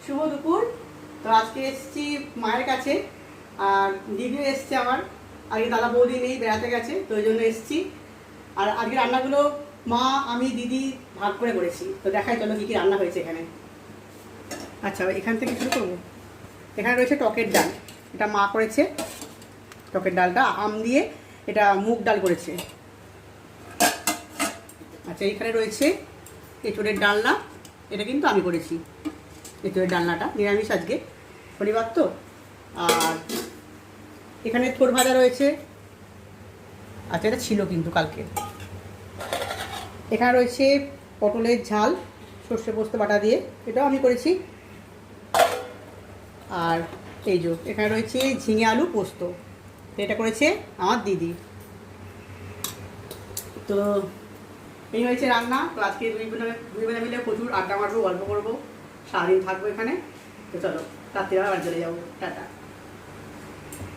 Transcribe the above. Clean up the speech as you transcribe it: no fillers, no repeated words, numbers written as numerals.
শুভ দুপুর। তো আজকে এসেছি মায়ের কাছে, আর দিদিও এসছে আমার। আগে দাদা বৌদি নেই, বেড়াতে গেছে, তো ওই জন্য এসেছি। আর আজকে রান্নাগুলো মা আমি দিদি ভাগ করে করেছি। তো দেখাই চলো কী কী রান্না হয়েছে এখানে। আচ্ছা, এখান থেকে শুরু করবো। এখানে রয়েছে টকের ডাল, এটা মা করেছে। টকের ডালটা আম দিয়ে, এটা মুগ ডাল করেছে। আচ্ছা, এখানে রয়েছে এঁচোড়ের ডালনা, এটা কিন্তু আমি করেছি। এঁচোড়ের ডালনাটা নিরামিষ আজকে, শনিবার তো। আর এখানে থোড় ভাজা রয়েছে। আচ্ছা, এটা ছিল কিন্তু কালকে। এখানে রয়েছে পটলের ঝাল সর্ষে পোস্ত বাটা দিয়ে, এটাও আমি করেছি। আর এই যে এখানে রয়েছে ঝিঙে আলু পোস্ত, এটা করেছে আমার দিদি। তো এই হয়েছে রান্না। তো আজকে দুই বোনে মিলে প্রচুর আড্ডা মারবো, গল্প করবো, সারাদিন থাকবো এখানে। তো চলো রাত্রিবেলা বাড়ি চলে যাবো। টাটা।